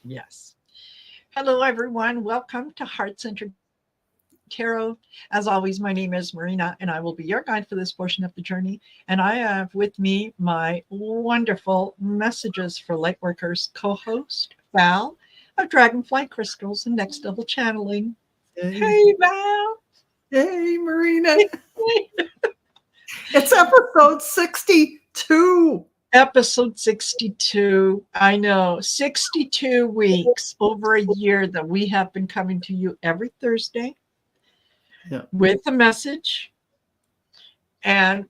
Yes. Hello, everyone. Welcome to Heart Centered Tarot. As always, my name is Marina, and I will be your guide for this portion of the journey. And I have with me my wonderful Messages for Lightworkers co-host, Val of Dragonfly Crystals and Next Level Channeling. Hey, Hey, Val. hey, Marina. It's episode 62. Episode 62. I know, 62 weeks, over a year that we have been coming to you every Thursday with a message. And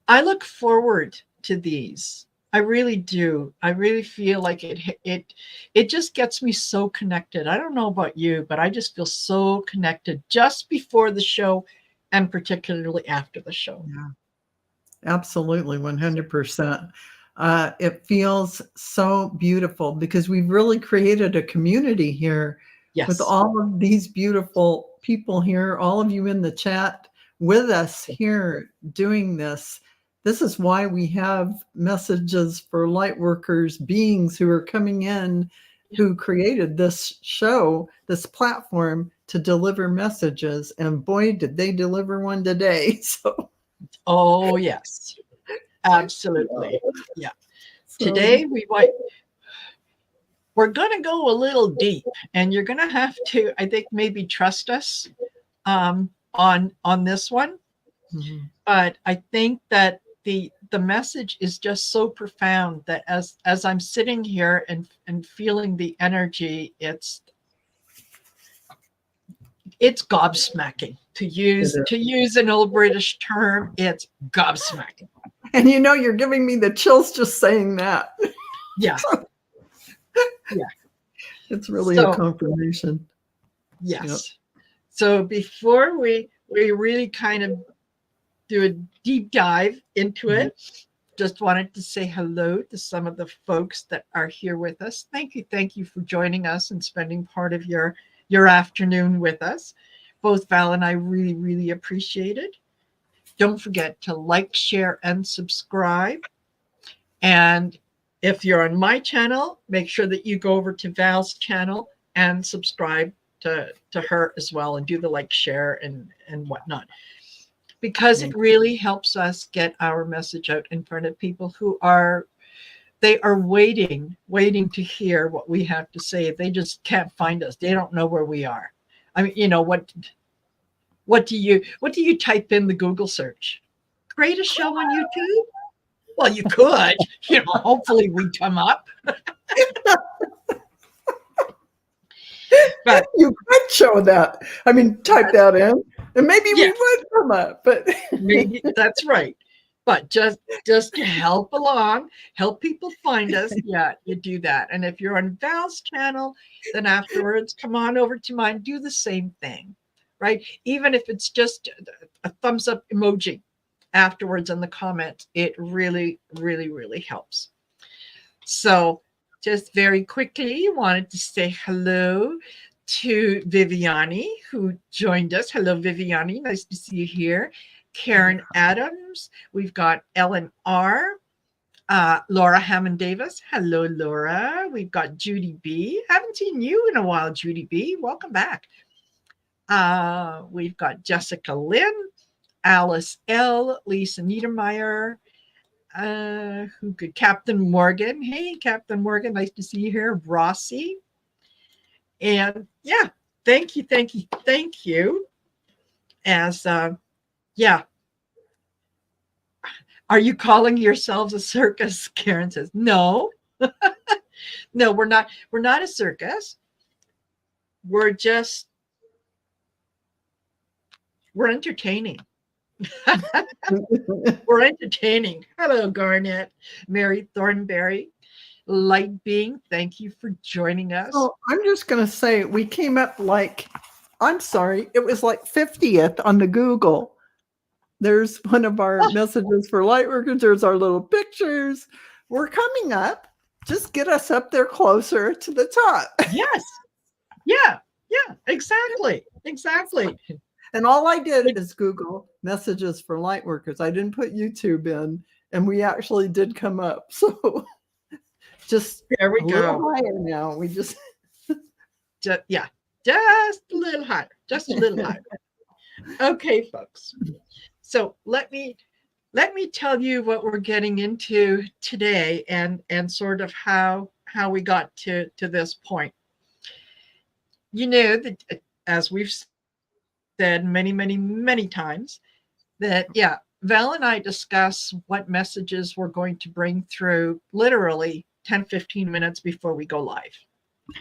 I look forward to these. I really do. I really feel like it just gets me so connected. I don't know about you, but I just feel so connected just before the show and particularly after the show. Yeah, absolutely, 100%. It feels so beautiful because we've really created a community here with all of these beautiful people here, all of you in the chat with us here doing this. This is why we have Messages for Lightworkers, beings who are coming in, who created this show, this platform to deliver messages. And boy, did they deliver one today. So, oh, yes, absolutely. Yeah. So, today we're going to go a little deep, and you're going to have to, I think, maybe trust us on this one. Mm-hmm. But I think that the message is just so profound that as I'm sitting here and feeling the energy, it's gobsmacking, to use an old British term. It's gobsmacking. And you know, you're giving me the chills just saying that. Yeah. Yeah. It's really a confirmation. Yes. Yep. So before we really kind of do a deep dive into it, just wanted to say hello to some of the folks that are here with us. Thank you for joining us and spending part of your afternoon with us. Both Val and I really appreciate it. Don't forget to like, share, and subscribe. And if you're on my channel, make sure that you go over to Val's channel and subscribe to her as well, and do the like, share, and whatnot, because it really helps us get our message out in front of people who are waiting to hear what we have to say. They just can't find us. They don't know where we are. I mean, you know, what do you type in the Google search? Greatest show on YouTube? Well, you could, you know, hopefully we come up. But you could show that. I mean, type that in, and maybe we would come up. But maybe that's right. But just to help along, help people find us, you do that. And if you're on Val's channel, then afterwards, come on over to mine, do the same thing, right? Even if it's just a thumbs up emoji afterwards in the comments, it really helps. So just very quickly, wanted to say hello to Viviani, who joined us. Hello, Viviani. Nice to see you here. Karen Adams. We've got Ellen R. Laura Hammond Davis. Hello, Laura. We've got Judy B. Haven't seen you in a while, Judy B. Welcome back. We've got Jessica Lynn, Alice L., Lisa Niedermeyer, who could Captain Morgan. Hey, Captain Morgan, nice to see you here. Rossi. And yeah, thank you. As are you calling yourselves a circus? Karen says, no. No, we're not a circus. We're entertaining. We're entertaining. Hello, Garnet. Mary Thornberry, Light Being, thank you for joining us. Oh, I'm just going to say we came up like, I'm sorry, it was like 50th on the Google. There's one of our Messages for Lightworkers. There's our little pictures. We're coming up. Just get us up there closer to the top. Yes. Yeah, exactly. And all I did is Google Messages for Lightworkers. I didn't put YouTube in, and we actually did come up. So just there we a go. little higher now. We just yeah, just a little higher, just a little higher. Okay, folks. So let me tell you what we're getting into today, and sort of how we got to this point. You know that, as we've said many times, that Val and I discuss what messages we're going to bring through literally 10-15 minutes before we go live.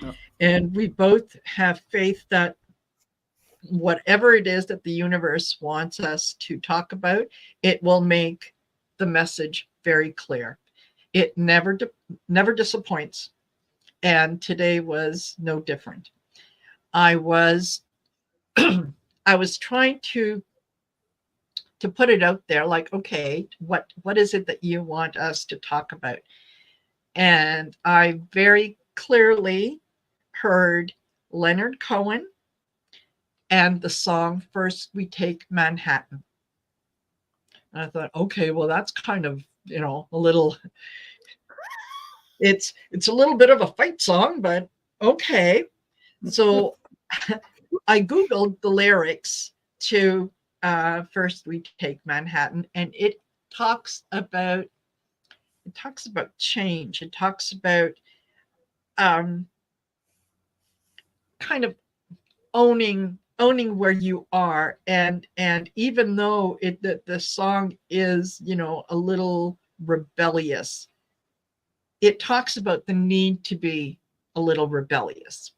Oh. And we both have faith that whatever it is that the universe wants us to talk about, it will make the message very clear. It never disappoints. And today was no different. I was trying to put it out there, like, okay, what is it that you want us to talk about? And I very clearly heard Leonard Cohen and the song First We Take Manhattan. And I thought, okay, well, that's kind of, a little, it's a little bit of a fight song, but okay. So I Googled the lyrics to First We Take Manhattan, and it talks about change. It talks about kind of owning where you are, and even though the song is a little rebellious, it talks about the need to be a little rebellious.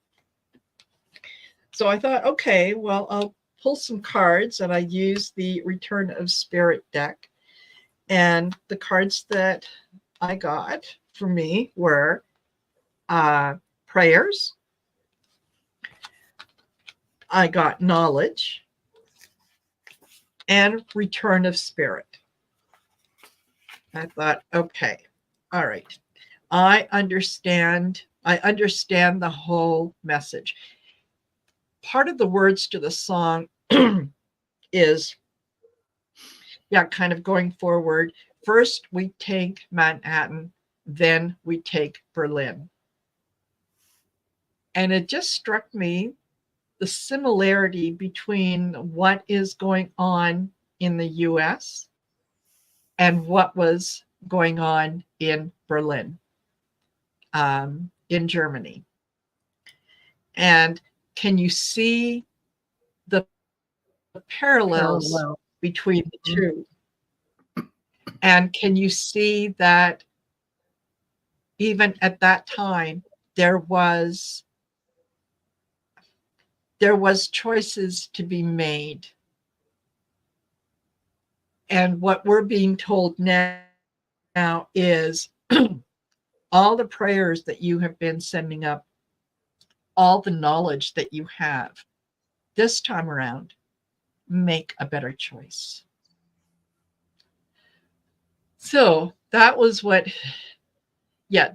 So I thought, okay, well, I'll pull some cards, and I used the Return of Spirit deck. And the cards that I got for me were prayers. I got knowledge and Return of Spirit. I thought, okay, all right. I understand the whole message. Part of the words to the song is, kind of going forward. First, we take Manhattan, then we take Berlin. And it just struck me the similarity between what is going on in the US and what was going on in Berlin, in Germany. And can you see the parallels between the two? And can you see that even at that time, there was choices to be made? And what we're being told now is all the prayers that you have been sending up, all the knowledge that you have, this time around, make a better choice. So that was what,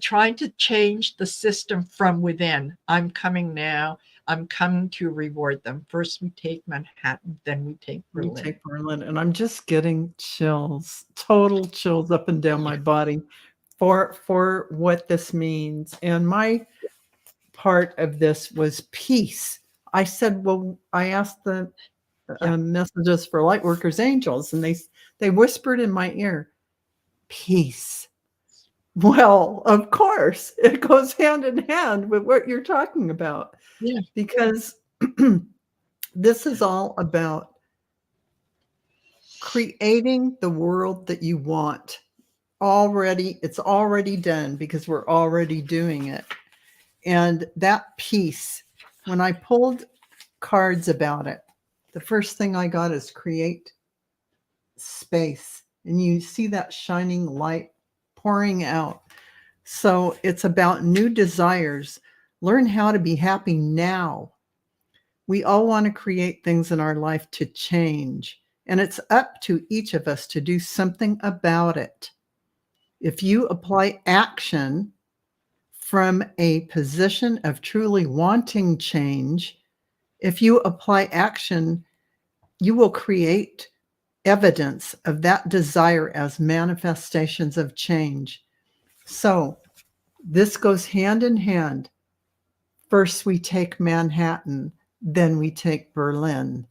trying to change the system from within. I'm coming now. I'm coming to reward them. First we take Manhattan, then we take Berlin. We take Berlin. And I'm just getting chills, total chills up and down my body for what this means. And my part of this was peace. I said, well, I asked the messages for Lightworkers angels, and they whispered in my ear, peace. Well, of course, it goes hand in hand with what you're talking about. Yeah. Because this is all about creating the world that you want. It's already done because we're already doing it. And that peace, when I pulled cards about it, the first thing I got is create space. And you see that shining light pouring out. So it's about new desires. Learn how to be happy now. We all want to create things in our life to change. And it's up to each of us to do something about it. If you apply action from a position of truly wanting change, if you apply action, you will create evidence of that desire as manifestations of change. So This goes hand in hand. First we take Manhattan, then we take Berlin.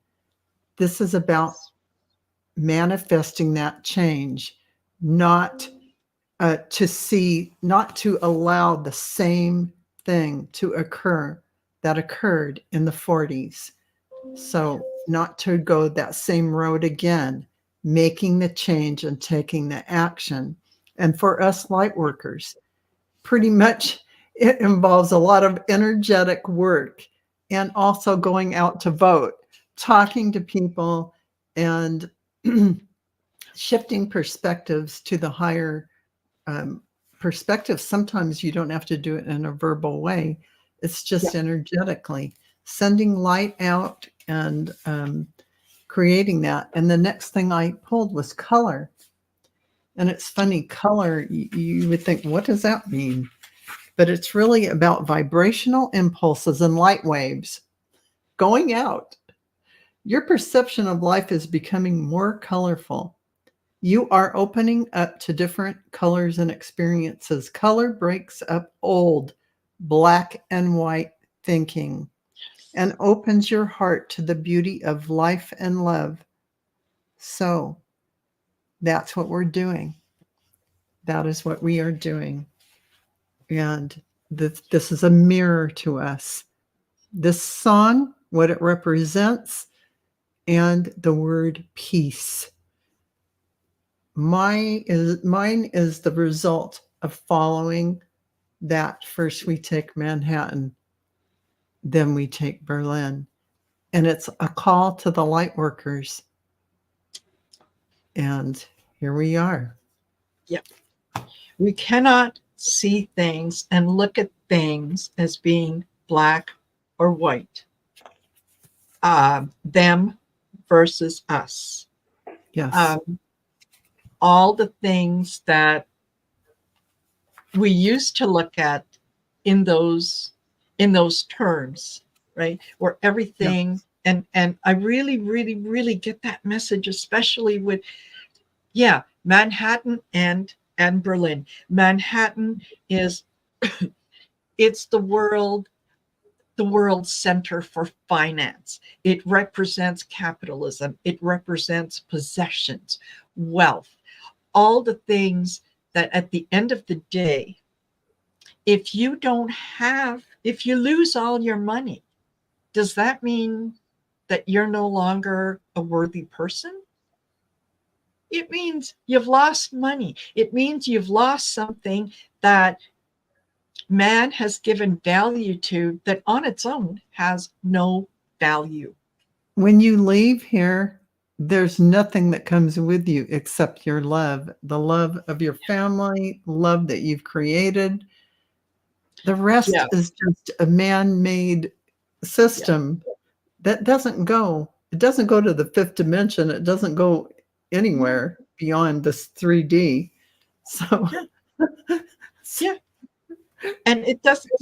This is about manifesting that change, not not to allow the same thing to occur that occurred in the 40s. So not to go that same road again, making the change and taking the action. And for us light workers, pretty much it involves a lot of energetic work and also going out to vote, talking to people, and shifting perspectives to the higher perspective. Sometimes you don't have to do it in a verbal way. It's just energetically sending light out and creating that. And the next thing I pulled was color. And it's funny, color, you would think, what does that mean? But it's really about vibrational impulses and light waves going out. Your perception of life is becoming more colorful. You are opening up to different colors and experiences. Color breaks up old black and white thinking and opens your heart to the beauty of life and love. So that's what we're doing. That is what we are doing. And this is a mirror to us. This song, what it represents, and the word peace. Mine is the result of following that. First we take Manhattan, then we take Berlin. And it's a call to the light workers. And here we are. Yep. We cannot see things and look at things as being black or white. Them versus us. Yes. All the things that we used to look at in those terms, right? Where everything, and I really, really, really get that message, especially with, Manhattan and Berlin. Manhattan is it's the world center for finance. It represents capitalism. It represents possessions, wealth, all the things that at the end of the day, if you lose all your money, does that mean that you're no longer a worthy person? It means you've lost money. It means you've lost something that man has given value to that on its own has no value. When you leave here, there's nothing that comes with you except your love, the love of your family, love that you've created. The rest is just a man-made system that doesn't go. It doesn't go to the fifth dimension. It doesn't go anywhere beyond this 3D. So, and it doesn't.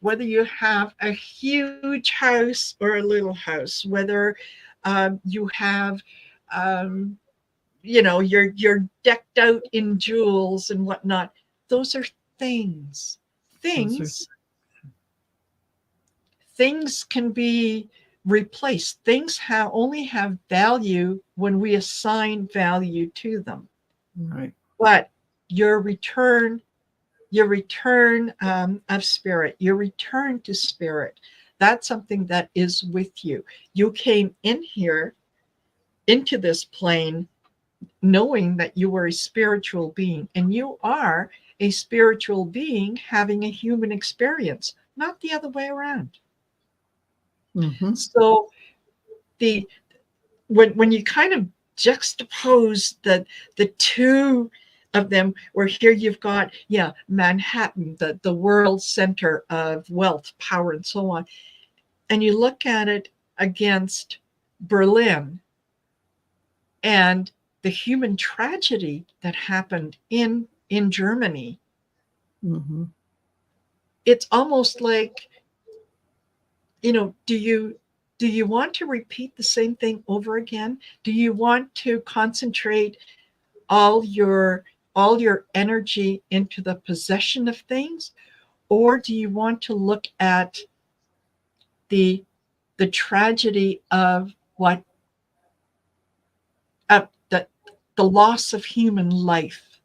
Whether you have a huge house or a little house, whether you have you're decked out in jewels and whatnot, those are things. Things can be replaced. Things only have value when we assign value to them. Right. But your return of spirit, your return to spirit, that's something that is with you. You came in here, into this plane, knowing that you were a spiritual being, and you are a spiritual being having a human experience, not the other way around. Mm-hmm. So when you kind of juxtapose the two of them, where here you've got Manhattan, the world center of wealth, power, and so on, and you look at it against Berlin and the human tragedy that happened in Germany. Mm-hmm. It's almost like, do you want to repeat the same thing over again? Do you want to concentrate all your energy into the possession of things, or do you want to look at the tragedy of what the loss of human life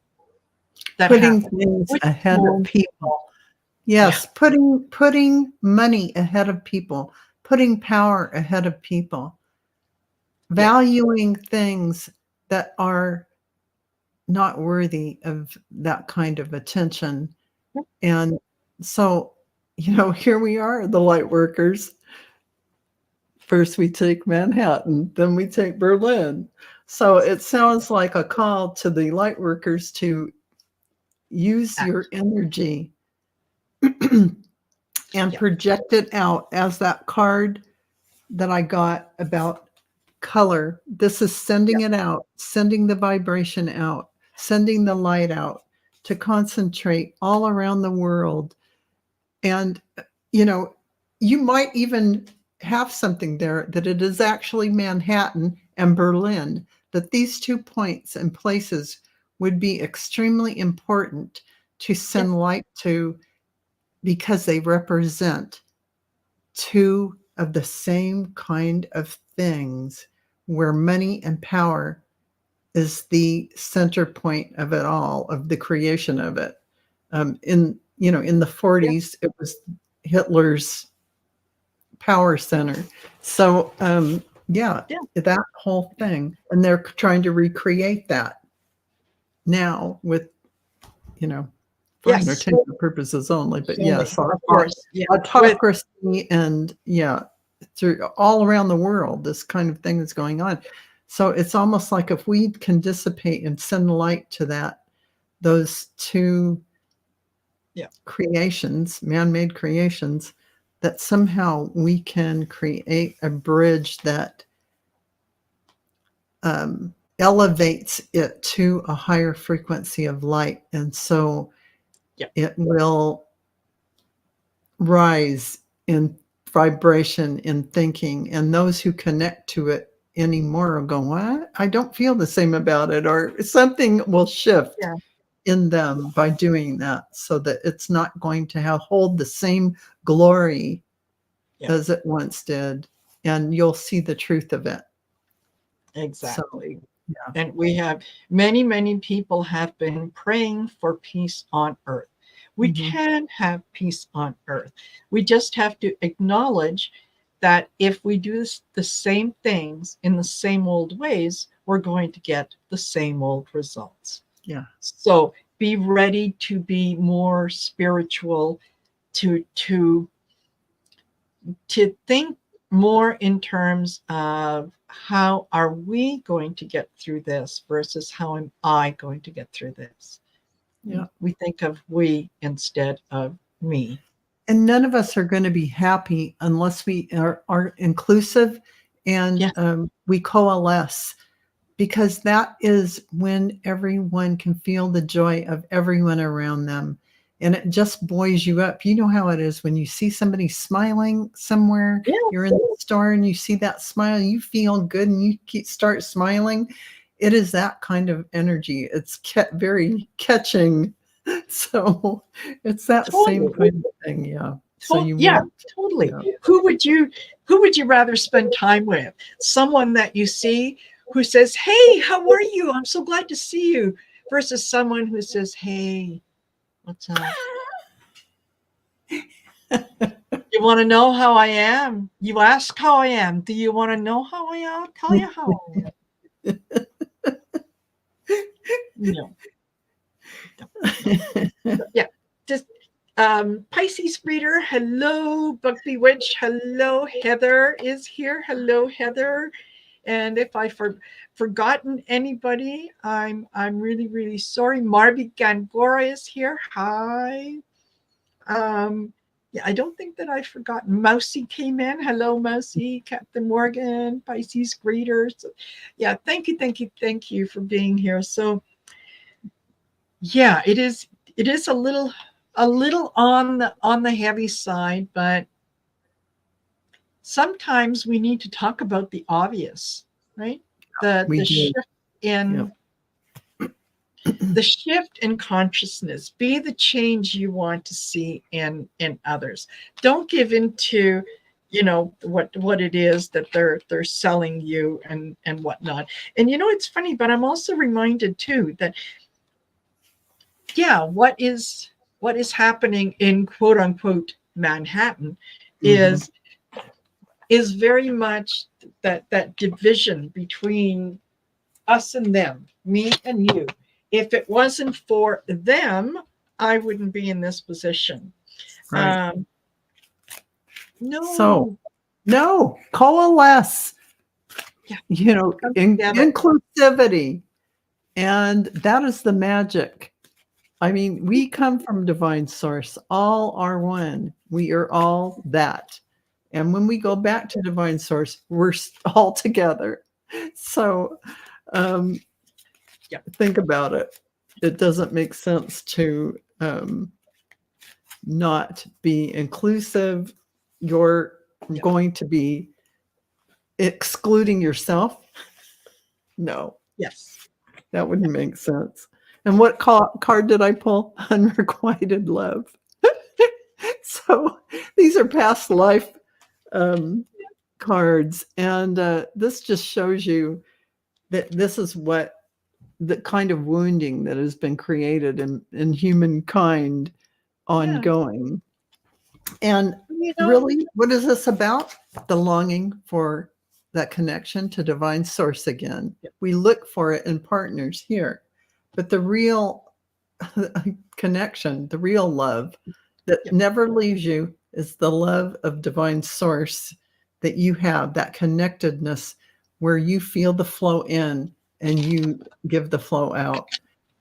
that putting happened? things Which ahead of people. Yes, Yeah. putting money ahead of people, putting power ahead of people, valuing things that are not worthy of that kind of attention. And so, here we are, the light workers. First we take Manhattan, then we take Berlin. So it sounds like a call to the light workers to use your energy and project it out, as that card that I got about color. This is sending it out, sending the vibration out, sending the light out to concentrate all around the world. And, you might even have something there that it is actually Manhattan and Berlin, that these 2 points and places would be extremely important to send light to, because they represent 2 of the same kind of things, where money and power is the center point of it all, of the creation of it. In the 40s, it was Hitler's power center. So, that whole thing, and they're trying to recreate that now with, for entertainment purposes only. But yes, of course, autocracy and through all around the world, this kind of thing is going on. So it's almost like if we can dissipate and send light to those 2 creations, man-made creations, that somehow we can create a bridge that elevates it to a higher frequency of light. And so it will rise in vibration, in thinking, and those who connect to it anymore will go, what? I don't feel the same about it, or something will shift in them by doing that, so that it's not going to hold the same glory as it once did, and you'll see the truth of it. Exactly. So, and we have many people have been praying for peace on earth. We can have peace on earth. We just have to acknowledge that if we do the same things in the same old ways, we're going to get the same old results. So be ready to be more spiritual, to think more in terms of how are we going to get through this versus how am I going to get through this. We think of we instead of me. And none of us are going to be happy unless we are inclusive and we coalesce, because that is when everyone can feel the joy of everyone around them. And it just buoys you up. You know how it is when you see somebody smiling somewhere, you're in the store and you see that smile, you feel good and you start smiling. It is that kind of energy. It's very catching. So it's that same kind of thing. So totally. Who would you rather spend time with? Someone that you see who says, hey, how are you? I'm so glad to see you, versus someone who says, hey, what's up? You want to know how I am? You ask how I am. Do you want to know how I am? I'll tell you how I am. No. Just Pisces reader. Hello, Bugsy Witch. Hello, Heather is here. Hello, Heather. And if I've forgotten anybody, I'm really sorry. Marby Gangora is here. Hi. I don't think that I've forgotten. Mousy came in. Hello, Mousy. Captain Morgan, Pisces greeter. So, thank you for being here. So it is a little on the heavy side, but sometimes we need to talk about the obvious, right? The shift in The shift in consciousness, be the change you want to see in others. Don't give into, you know, what it is that they're selling you and whatnot. And you know, it's funny, but I'm also reminded too that, yeah, what is happening in quote unquote Manhattan is very much that division between us and them, me and you. If it wasn't for them, I wouldn't be in this position. Right. No. So, no, coalesce. Yeah. You know, inclusivity. And that is the magic. I mean, we come from divine source. All are one. We are all that. And when we go back to divine source, we're all together. So think about it. It doesn't make sense to not be inclusive. You're going to be excluding yourself. No. Yes. That wouldn't make sense. And what card did I pull? Unrequited love. So these are past life cards. And this just shows you that this is what the kind of wounding that has been created in humankind ongoing. And really, what is this about? The longing for that connection to divine source again. We look for it in partners here. But the real connection, the real love that never leaves you is the love of divine source that you have, that connectedness where you feel the flow in and you give the flow out.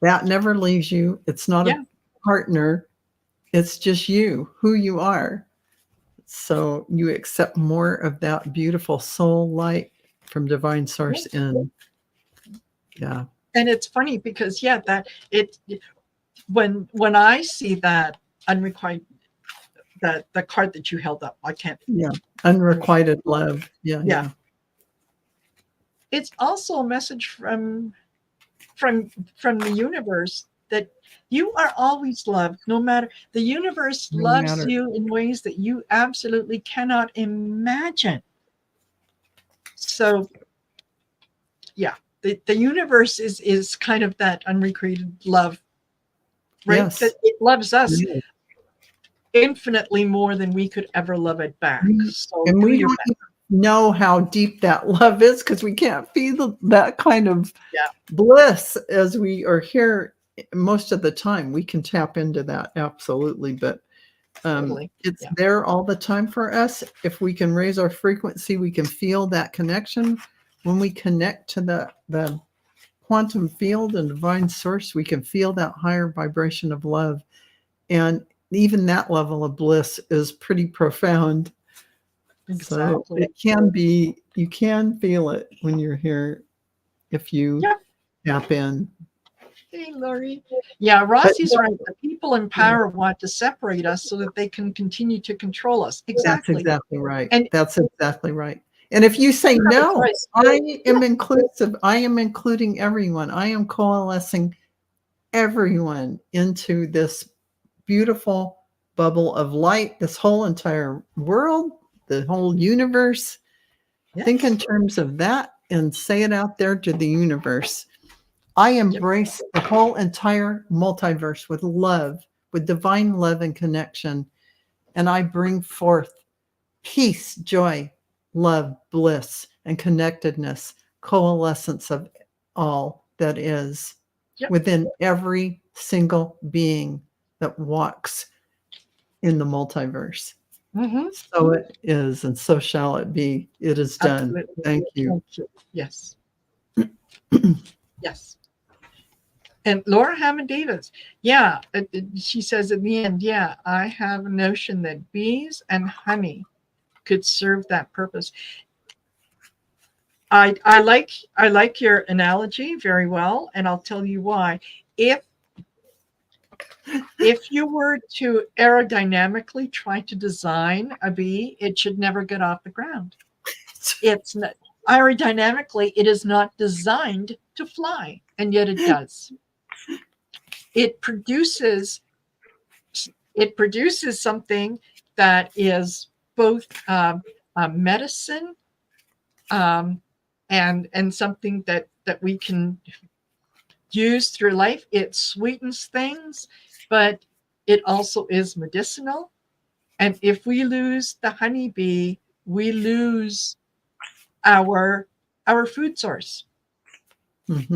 That never leaves you. It's not a partner. It's just you, who you are. So you accept more of that beautiful soul light from divine source in. Yeah. And it's funny because that when I see that unrequited, the card that you held up, I can't. Yeah. Unrequited love. Yeah. It's also a message from the universe that you are always loved, no matter. The universe loves you in ways that you absolutely cannot imagine. So, the universe is kind of that unrequited love, right? Yes. That it loves us infinitely more than we could ever love it back. So and we don't even know how deep that love is because we can't feel that kind of bliss as we are here most of the time. We can tap into that, absolutely, but it's there all the time for us. If we can raise our frequency, we can feel that connection. When we connect to the quantum field and divine source, we can feel that higher vibration of love. And even that level of bliss is pretty profound. Exactly. So it can be, you can feel it when you're here if you tap in. Hey, Lori. Yeah, Rossi's right. The people in power want to separate us so that they can continue to control us. Exactly. That's exactly right. And that's exactly right. And if you say, no, I am inclusive, I am including everyone, I am coalescing everyone into this beautiful bubble of light, this whole entire world, the whole universe. Think in terms of that and say it out there to the universe. I embrace the whole entire multiverse with love, with divine love and connection. And I bring forth peace, joy, love, bliss, and connectedness, coalescence of all that is within every single being that walks in the multiverse. So it is, and so shall it be. It is done. Absolutely. Thank you. Yes. Yes. And Laura Hammond Davis, she says at the end, I have a notion that bees and honey could serve that purpose. I like your analogy very well, and I'll tell you why. If you were to aerodynamically try to design a bee, it should never get off the ground. It's not aerodynamically, it is not designed to fly, and yet it does. it produces something that is both medicine and something that we can use through life. It sweetens things, but it also is medicinal. And if we lose the honeybee, we lose our food source.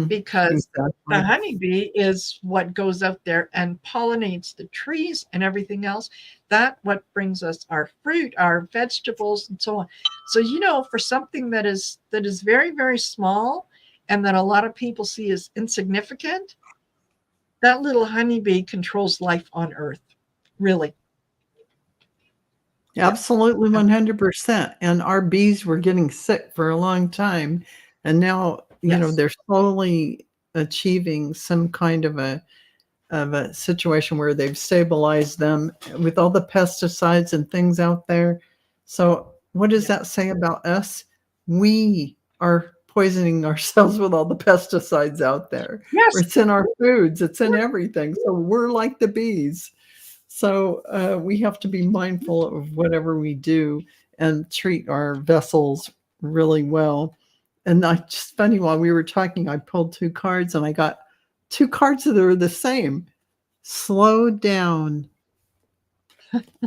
Because the honeybee is what goes out there and pollinates the trees and everything else. That what brings us our fruit, our vegetables, and so on. So, for something that is very, very small and that a lot of people see as insignificant, that little honeybee controls life on Earth, really. Absolutely, 100%. And our bees were getting sick for a long time. And now, they're slowly achieving some kind of a situation where they've stabilized them with all the pesticides and things out there. So what does that say about us? We are poisoning ourselves with all the pesticides out there. Yes. It's in our foods. It's in everything. So we're like the bees. So we have to be mindful of whatever we do and treat our vessels really well. And just funny, while we were talking, I pulled 2 cards and I got 2 cards that are the same. Slow down.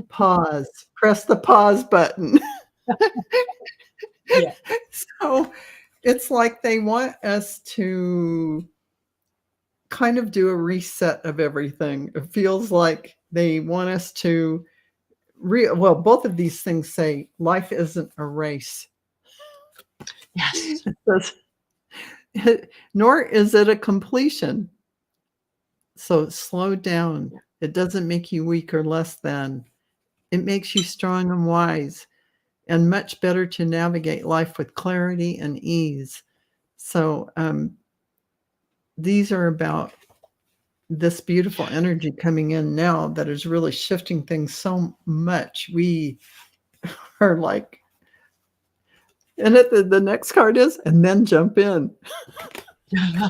Pause. Press the pause button. Yeah. So it's like they want us to kind of do a reset of everything. It feels like they want us to well, both of these things say life isn't a race. Yes. Nor is it a completion. So slow down. It doesn't make you weak or less than. It makes you strong and wise and much better to navigate life with clarity and ease. So these are about this beautiful energy coming in now that is really shifting things so much. We are like, and the next card is, and then jump in.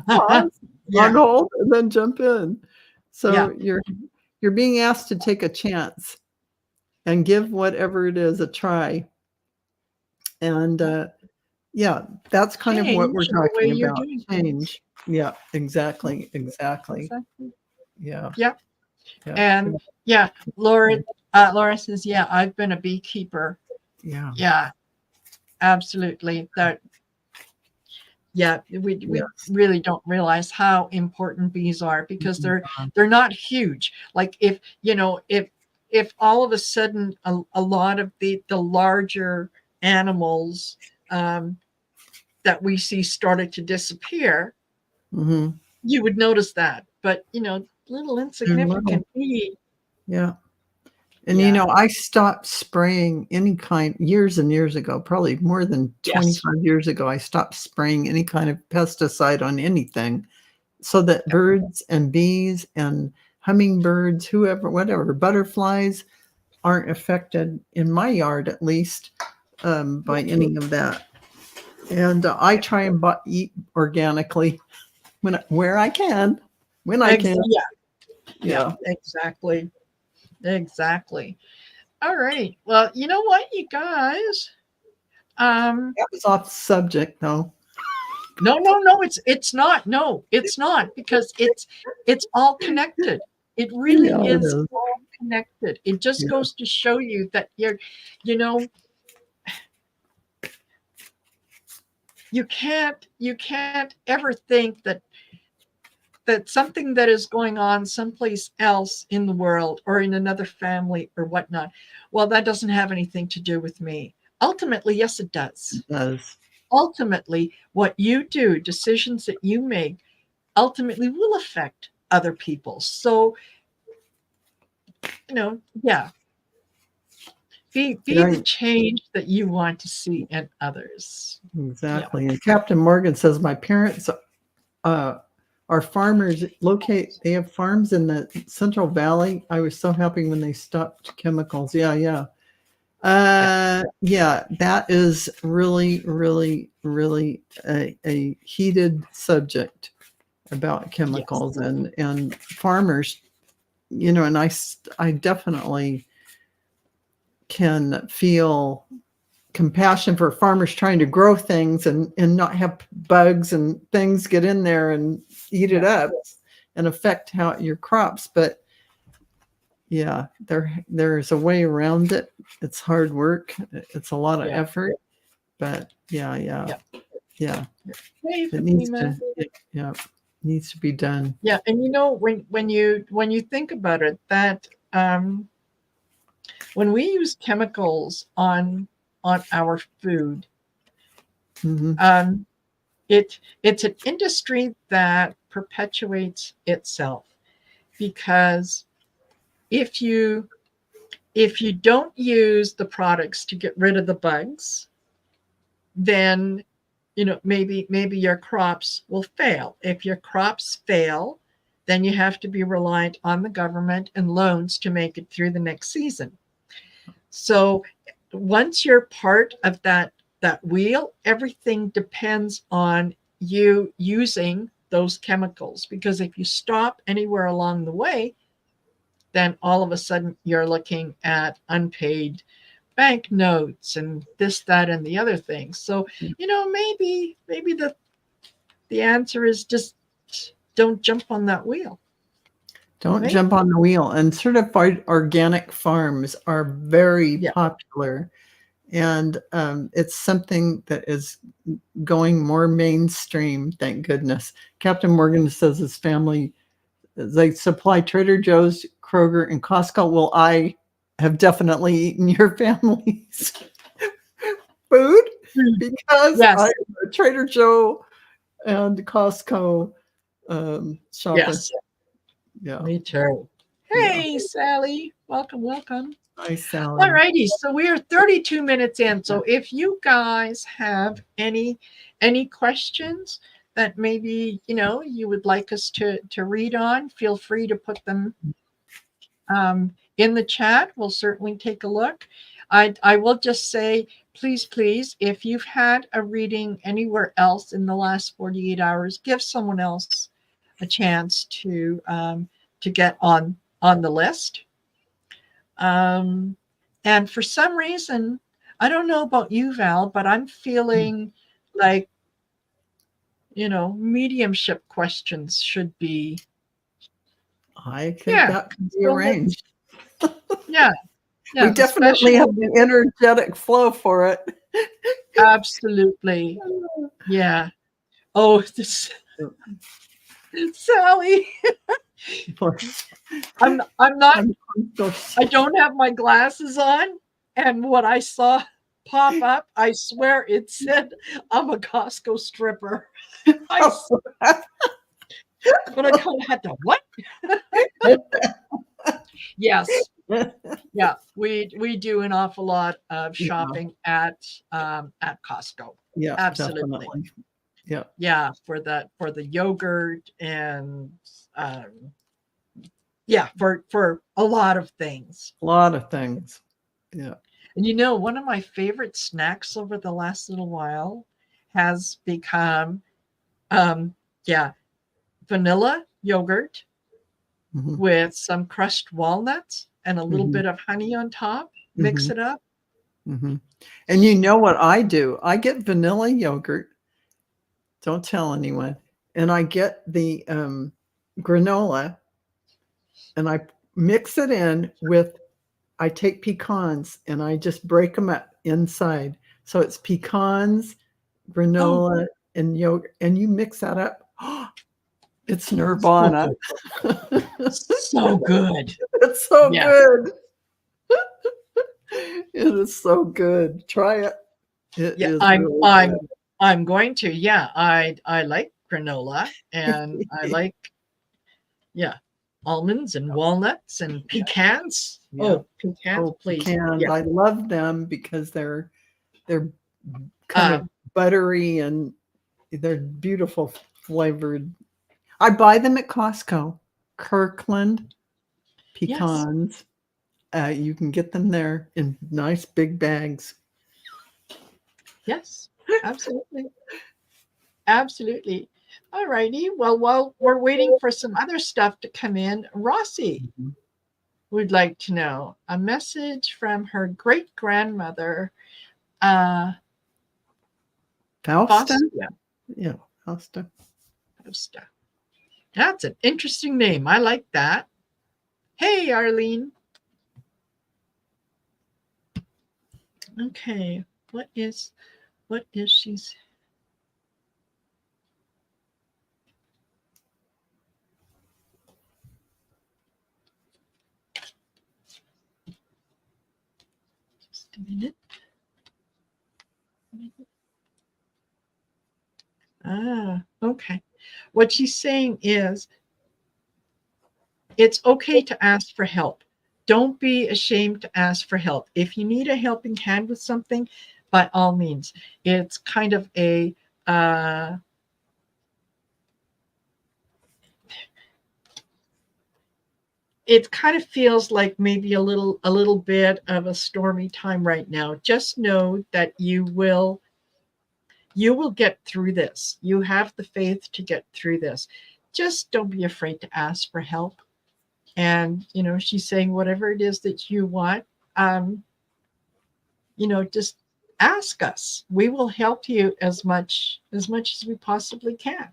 Pause, on hold, and then jump in. So you're being asked to take a chance and give whatever it is a try. And that's kind of what we're talking about. Change. Yeah, exactly. Yeah. And Laura says, I've been a beekeeper. Yeah, absolutely. That we really don't realize how important bees are, because they're not huge. Like if all of a sudden a lot of the larger animals that we see started to disappear, you would notice that. But little insignificant bee. Yeah. And I stopped spraying any kind years and years ago, probably more than 25 years ago. I stopped spraying any kind of pesticide on anything, so that birds and bees and hummingbirds, whatever, butterflies aren't affected, in my yard at least, by any of that. And I try and eat organically where I can, when I can. Yeah, exactly. All right. Well, you know what, you guys? That was off subject, though. No, it's not. No, it's not, because it's all connected. It really is all connected. It just goes to show you that you can't ever think that something that is going on someplace else in the world or in another family or whatnot, well, that doesn't have anything to do with me. Ultimately, yes, it does. It does. Ultimately, what you do, decisions that you make, ultimately will affect other people. So, be the change that you want to see in others. Exactly. And Captain Morgan says, my parents are farmers. They have farms in the Central Valley. I was so happy when they stopped chemicals. That is really, really, really a heated subject. about chemicals and farmers, you know, and I definitely can feel compassion for farmers trying to grow things and not have bugs and things get in there and eat it up and affect how your crops. But yeah, there's a way around it. It's hard work. It's a lot of effort, but it needs to be done. Yeah, and you know, when you think about it, that when we use chemicals on our food, it's an industry that perpetuates itself, because if you don't use the products to get rid of the bugs, then, you know, maybe your crops will fail. If your crops fail, then you have to be reliant on the government and loans to make it through the next season. So once you're part of that wheel, everything depends on you using those chemicals, because if you stop anywhere along the way, then all of a sudden you're looking at unpaid bank notes and this, that, and the other thing. So, you know, maybe the answer is just don't jump on that wheel. Don't jump on the wheel. And certified organic farms are very popular. And it's something that is going more mainstream, thank goodness. Captain Morgan says his family, they supply Trader Joe's, Kroger, and Costco. Well, I have definitely eaten your family's food because I'm a Trader Joe and Costco shopper. Yes. Yeah. Me too. Hey, Sally. Welcome. Hi, Sally. All righty. So we are 32 minutes in. So if you guys have any questions that maybe, you know, you would like us to read on, feel free to put them in the chat. We'll certainly take a look. I will just say, please, if you've had a reading anywhere else in the last 48 hours, give someone else a chance to get on the list. And for some reason, I don't know about you, Val, but I'm feeling like, you know, mediumship questions should be. I think that could be arranged. Yeah. We definitely have the energetic flow for it. Absolutely. Yeah. Oh, this Sally. I'm not. I don't have my glasses on, and what I saw pop up, I swear it said, "I'm a Costco stripper." But I kind of had to what? Yes. Yeah, we do an awful lot of shopping at Costco. Yeah, absolutely. Definitely. Yeah. Yeah, for the yogurt and for a lot of things. A lot of things. Yeah. And you know, one of my favorite snacks over the last little while has become vanilla yogurt with some crushed walnuts and a little bit of honey on top. Mix it up. And you know what I do? I get vanilla yogurt. Don't tell anyone. And I get the granola and I mix it in with, I take pecans and I just break them up inside. So it's pecans, granola, and yogurt. And you mix that up. It's nirvana. So good. It's so good. It is so good. Try it. It is really good. I'm going to. Yeah, I like granola and I like almonds and walnuts and pecans. Yeah. Oh, pecans, please. Pecans. Yeah. I love them because they're kind of buttery and they're beautiful flavored. I buy them at Costco. Kirkland pecans. Yes. You can get them there in nice big bags. Yes, absolutely. Absolutely. All righty. Well, while we're waiting for some other stuff to come in, Rossi would like to know a message from her great-grandmother, Fausta? Yeah, Fausta. Fausta. That's an interesting name. I like that. Hey, Arlene. Okay, what is she's? Just a minute. Okay. What she's saying is it's okay to ask for help. Don't be ashamed to ask for help. If you need a helping hand with something, by all means. It's kind of a it kind of feels like maybe a little bit of a stormy time right now. Just know that you will get through this. You have the faith to get through this. Just don't be afraid to ask for help. And she's saying whatever it is that you want, just ask us. We will help you as much as we possibly can.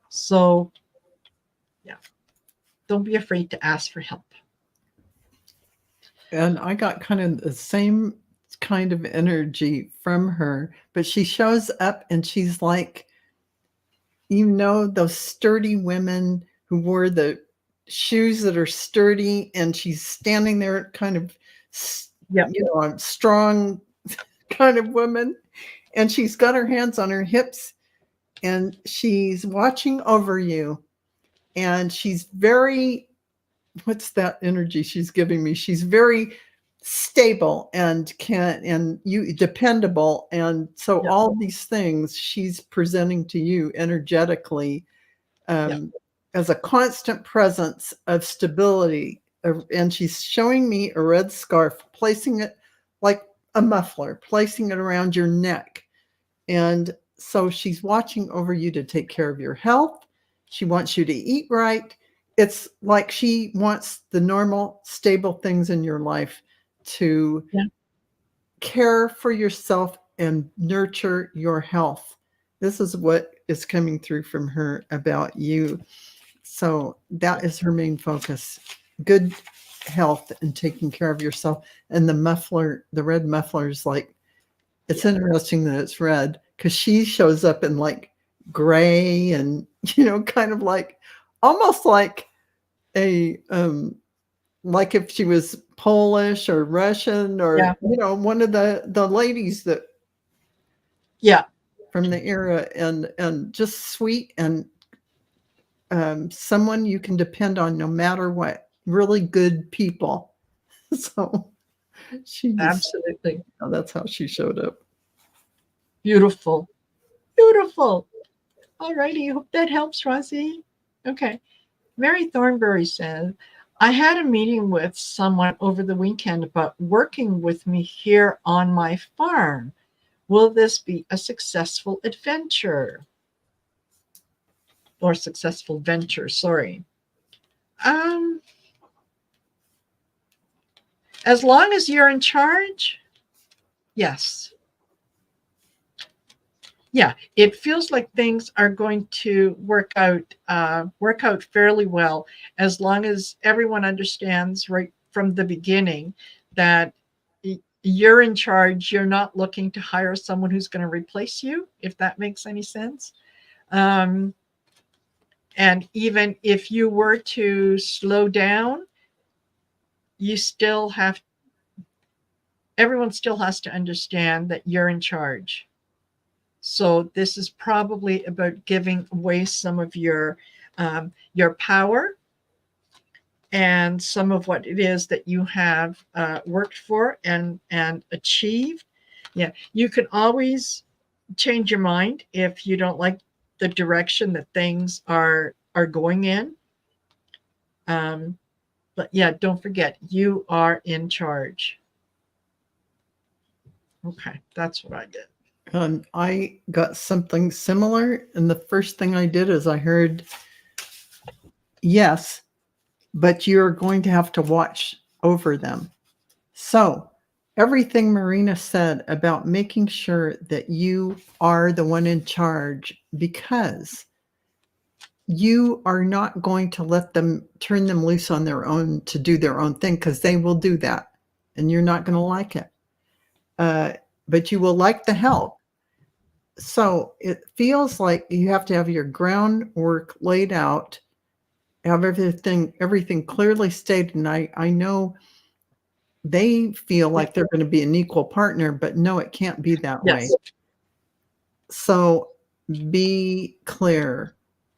So yeah, don't be afraid to ask for help. And I got kind of the same kind of energy from her, but she shows up and she's like, those sturdy women who wore the shoes that are sturdy, and she's standing there kind of, a strong kind of woman, and she's got her hands on her hips and she's watching over you, and she's very, what's that energy she's giving me? She's very stable and dependable. And so all these things she's presenting to you energetically as a constant presence of stability. And she's showing me a red scarf, placing it like a muffler, placing it around your neck. And so she's watching over you to take care of your health. She wants you to eat right. It's like she wants the normal, stable things in your life to care for yourself and nurture your health. This is what is coming through from her about you. So that is her main focus. Good health and taking care of yourself. And the red muffler is like, it's interesting that it's red because she shows up in like gray and, kind of like, almost like a, like if she was Polish or Russian or, one of the ladies that, from the era, and just sweet and someone you can depend on no matter what. Really good people. So she just, absolutely. That's how she showed up. Beautiful. Beautiful. All righty. Hope that helps, Rosie. Okay. Mary Thornberry says, I had a meeting with someone over the weekend about working with me here on my farm. Will this be a successful adventure? Or successful venture, sorry. As long as you're in charge, yes. Yeah, it feels like things are going to work out fairly well, as long as everyone understands right from the beginning that you're in charge. You're not looking to hire someone who's going to replace you, if that makes any sense. And even if you were to slow down, everyone still has to understand that you're in charge. So this is probably about giving away some of your power and some of what it is that you have worked for and achieved. Yeah, you can always change your mind if you don't like the direction that things are going in. But yeah, don't forget, you are in charge. Okay, that's what I did. I got something similar, and the first thing I did is I heard, yes, but you're going to have to watch over them. So everything Marina said about making sure that you are the one in charge, because you are not going to let them turn them loose on their own to do their own thing, because they will do that and you're not going to like it. But you will like the help. So it feels like you have to have your groundwork laid out, have everything clearly stated. And I know they feel like they're going to be an equal partner, but no, it can't be that way. So be clear.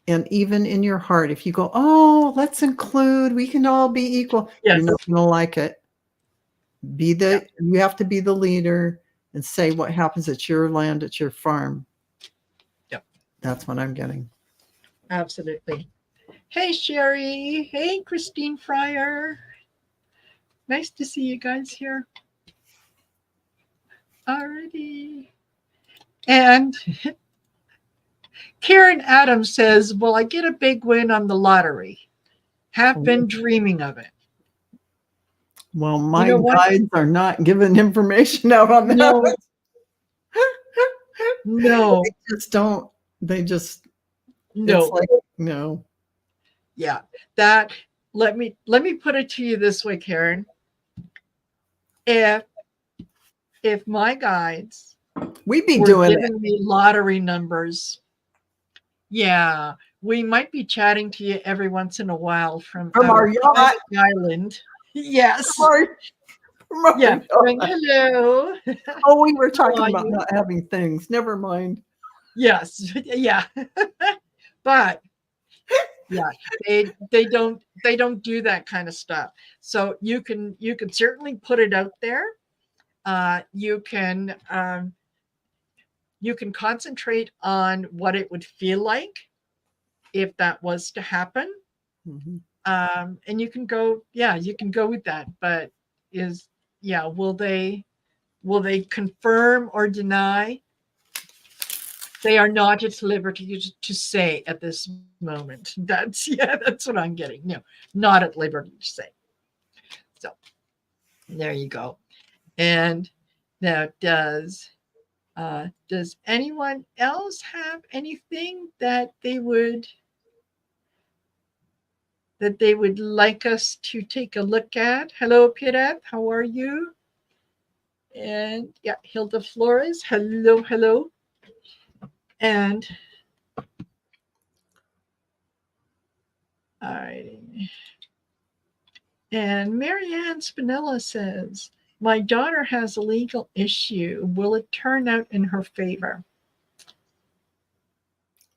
And even in your heart, if you go, oh, let's include, we can all be equal, you're not going to like it. You have to be the leader and say what happens at your land, at your farm. Yep. That's what I'm getting. Absolutely. Hey, Sherry. Hey, Christine Fryer. Nice to see you guys here. Alrighty. And Karen Adams says, will I get a big win on the lottery? Have been dreaming of it. Well, my guides are not giving information out on that. No. No. They just don't. They just, no. It's like, no. Yeah. That, let me put it to you this way, Karen. If my guides we'd be doing giving me lottery numbers, yeah, we might be chatting to you every once in a while from our yacht island. Yes. Yeah. Hello. Oh, we were talking about not having things. Never mind. Yes. Yeah. But yeah, they don't do that kind of stuff. So you can certainly put it out there. You can concentrate on what it would feel like if that was to happen. Mm-hmm. And you can go with that. But will they confirm or deny? They are not at liberty to say at this moment. That's what I'm getting. No, not at liberty to say. So there you go. And now does anyone else have anything that they would like us to take a look at? Hello, Pirat. How are you? And yeah, Hilda Flores. Hello. And all right. And Marianne Spinella says, my daughter has a legal issue. Will it turn out in her favor?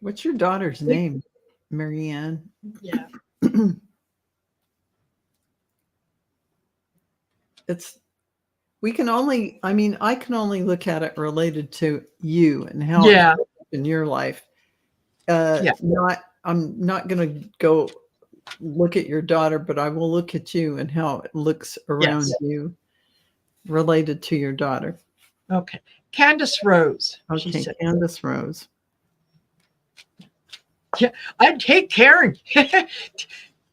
What's your daughter's name, Marianne? Yeah. I can only look at it related to you and how it's in your life. I'm not going to go look at your daughter, but I will look at you and how it looks around you related to your daughter. Okay. Candace Rose. Okay, Candace Rose. Yeah, I'd take Karen.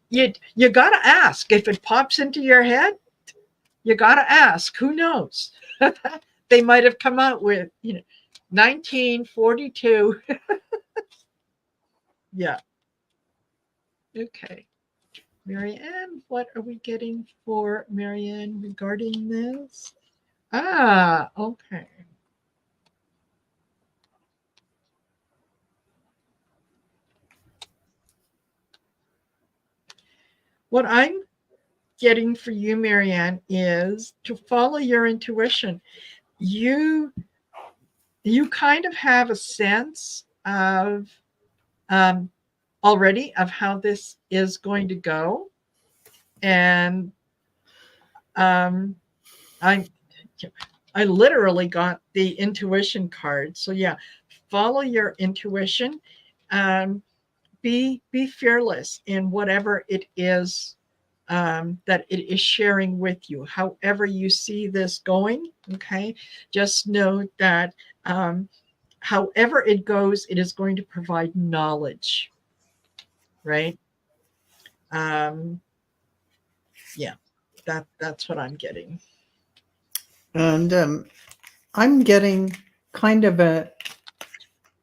You got to ask. If it pops into your head, you got to ask. Who knows? They might have come out with, 1942. Yeah. Okay. Marianne, what are we getting for Marianne regarding this? Okay. What I'm getting for you, Marianne, is to follow your intuition. You kind of have a sense of already of how this is going to go, and I literally got the intuition card. So yeah, follow your intuition. Be fearless in whatever it is that it is sharing with you. However you see this going, okay, just know that however it goes, it is going to provide knowledge, right? Yeah, that's what I'm getting. And I'm getting kind of a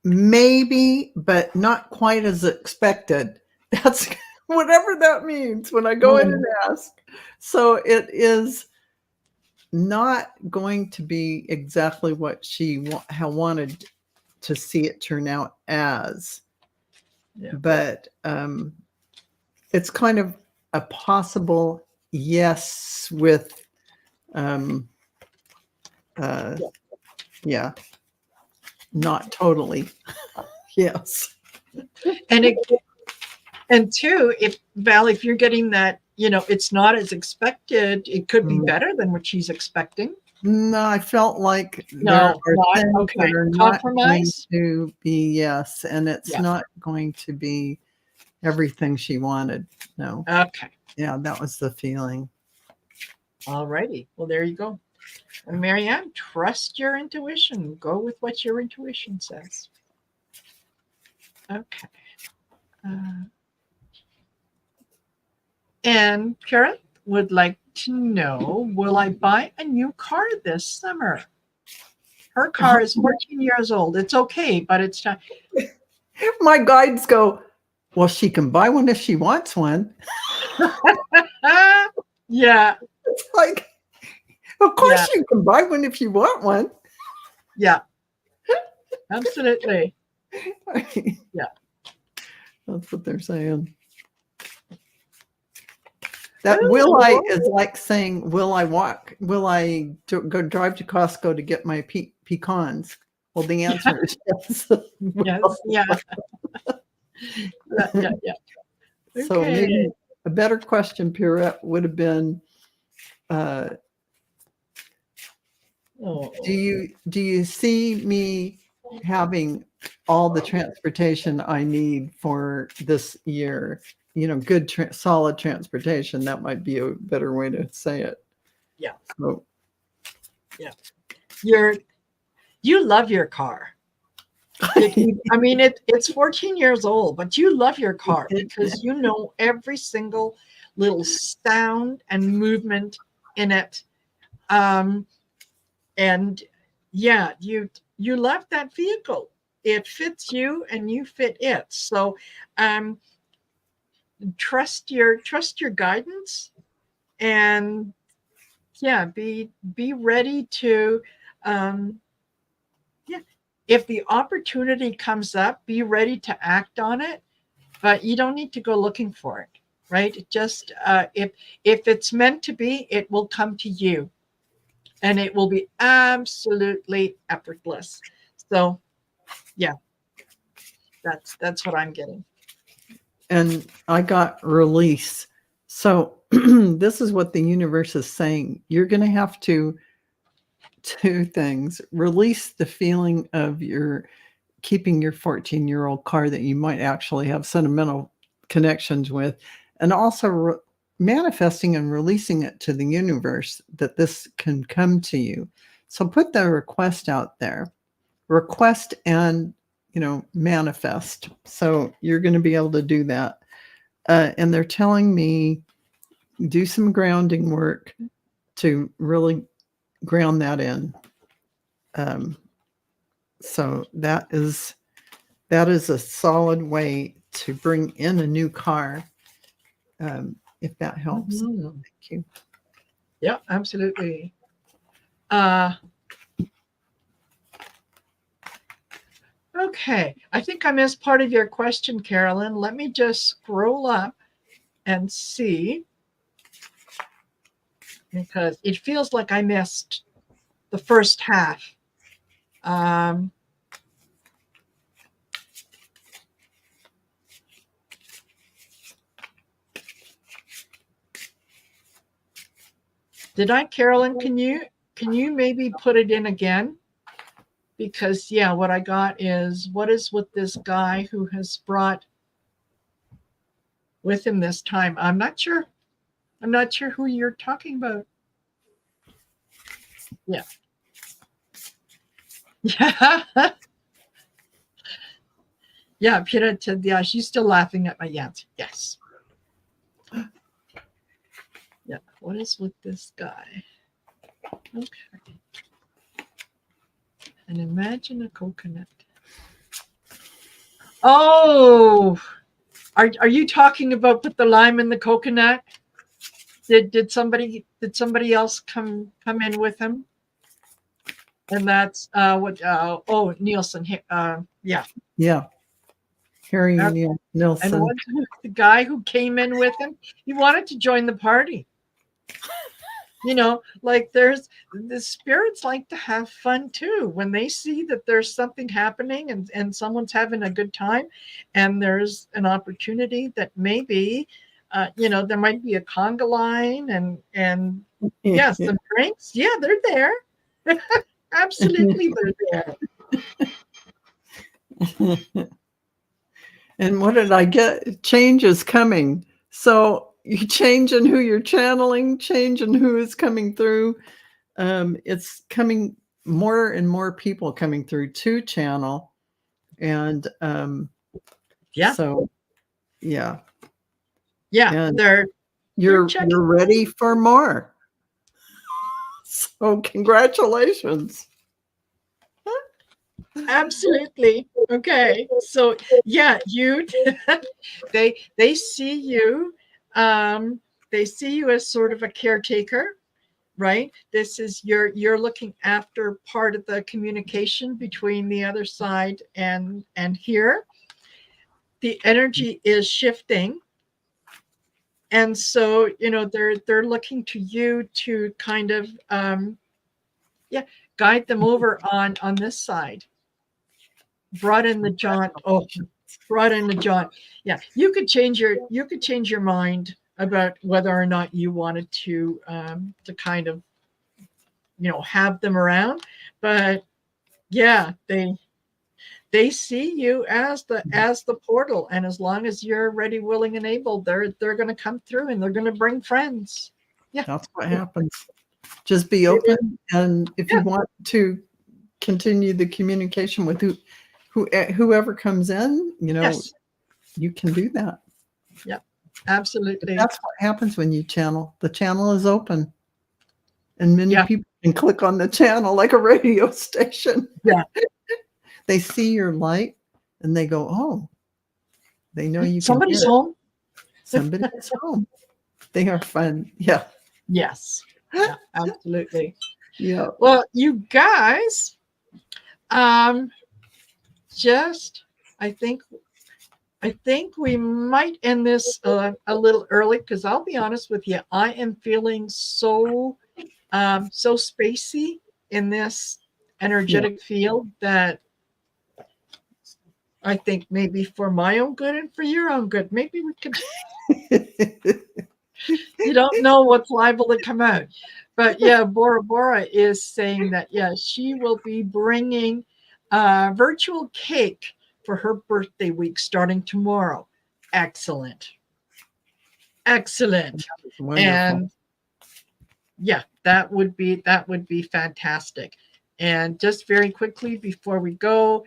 maybe, but not quite as expected. That's whatever that means when I go in and ask. So it is not going to be exactly what she wanted to see it turn out as. Yeah. But it's kind of a possible yes with yeah, not totally. Yes. And two, if Val, if you're getting that, it's not as expected, it could be better than what she's expecting. No, I felt like there are things that are not going to be yes, and it's not going to be everything she wanted. No. Okay. Yeah, that was the feeling. All righty. Well, there you go. And Marianne, trust your intuition. Go with what your intuition says. Okay. And Kara would like to know, will I buy a new car this summer? Her car is 14 years old. It's okay, but it's time. My guides go, well, she can buy one if she wants one. Yeah. It's like, of course you can buy one if you want one. Yeah. Absolutely. Yeah. That's what they're saying. That will I is like saying, will I walk? Will I go drive to Costco to get my pecans? Well, the answer is yes. Yes. Yeah. Yeah. Okay. So maybe a better question, Pierrette, would have been, do you see me having all the transportation I need for this year? Good, solid transportation. That might be a better way to say it. Yeah. So, yeah. You love your car. I mean, it's 14 years old, but you love your car because you know every single little sound and movement in it. And yeah, you love that vehicle. It fits you and you fit it. So trust your guidance, and yeah, be ready to if the opportunity comes up, be ready to act on it, but you don't need to go looking for it, right? Just if it's meant to be, it will come to you, and it will be absolutely effortless. So yeah, that's what I'm getting. And I got release. So this is what the universe is saying. You're going to have to two things: release the feeling of keeping your 14-year-old car that you might actually have sentimental connections with, and also manifesting and releasing it to the universe that this can come to you. So put the request out there. Request and manifest. So you're going to be able to do that. And they're telling me do some grounding work to really ground that in. So that is a solid way to bring in a new car. If that helps. Mm-hmm. Thank you. Yeah, absolutely. Okay, I think I missed part of your question, Carolyn. Let me just scroll up and see, because it feels like I missed the first half. Did I, Carolyn? Can you maybe put it in again? Because yeah, what I got is, what is with this guy who has brought with him this time? I'm not sure I'm not sure who you're talking about. Yeah. Yeah. Yeah, Pira said, yeah, she's still laughing at my answer. Yes. Yeah. What is with this guy? Okay. And imagine a coconut. Oh, are you talking about put the lime in the coconut? Did somebody else come in with him? And that's what Nielsen, yeah. Yeah. Harry Nielsen. And what the guy who came in with him, he wanted to join the party. You know, like there's the spirits like to have fun too. When they see that there's something happening and someone's having a good time and there's an opportunity that maybe, there might be a conga line and yes, some drinks. Yeah, they're there. Absolutely, they're there. And what did I get? Change is coming. So you change in who you're channeling, change in who is coming through. It's coming more and more people coming through to channel. And so yeah. Yeah, and you're ready for more. So congratulations. Absolutely. Okay. So yeah, you they see you as sort of a caretaker, right? This is you're looking after part of the communication between the other side and here. The energy is shifting. And so, they're looking to you to kind of guide them over on this side. Brought in the jaunt. Oh, brought in the jaunt. Yeah, you could change your mind about whether or not you wanted to kind of have them around, but yeah, they see you as the portal, and as long as you're ready, willing, and able, they're going to come through and they're going to bring friends. Yeah, that's what happens. Just be open, and if you want to continue the communication with whoever comes in, you can do that. Yeah, absolutely. That's what happens when you channel. The channel is open, and many people can click on the channel like a radio station. Yeah. They see your light and they go, oh, they know you. Somebody's home. Somebody's home. They are fun. Yeah. Yes. Yeah, absolutely. Yeah. Well, you guys, I think we might end this a little early, because I'll be honest with you, I am feeling so spacey in this energetic field that I think maybe for my own good and for your own good, maybe we could. You don't know what's liable to come out. But yeah, Bora Bora is saying that, she will be bringing virtual cake for her birthday week starting tomorrow. Excellent. And yeah, that would be fantastic. And just very quickly before we go,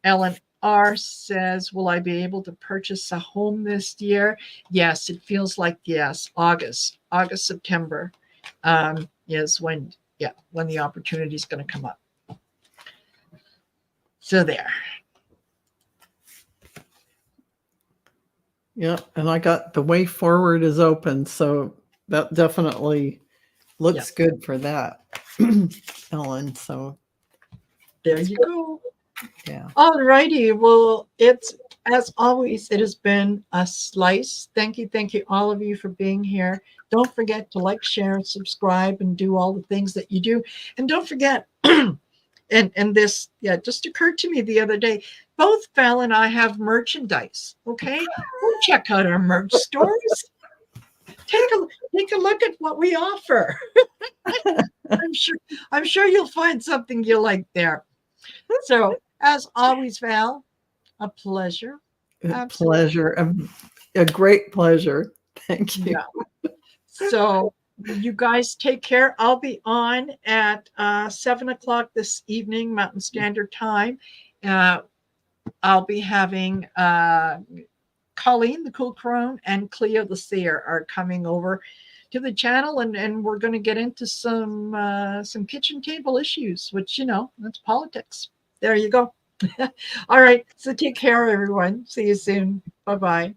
Ellen R says, will I be able to purchase a home this year? Yes, it feels like yes. August, September is when the opportunity is going to come up. So there. Yeah, and I got the way forward is open, so that definitely looks good for that, Ellen. So there you go. Yeah. All righty. Well, it's, as always, it has been a slice. Thank you, all of you, for being here. Don't forget to like, share, subscribe, and do all the things that you do. And don't forget, and this just occurred to me the other day, both Val and I have merchandise. Okay, go check out our merch stores. Take a look at what we offer. I'm sure you'll find something you like there. So, as always, Val, a pleasure. A pleasure. A great pleasure. Thank you. Yeah. So you guys take care. I'll be on at 7 o'clock this evening, Mountain Standard Time. I'll be having Colleen, the Cool Crone, and Cleo the Seer are coming over to the channel, and we're going to get into some kitchen table issues, which, you know, that's politics. There you go. All right. So take care, everyone. See you soon. Bye-bye.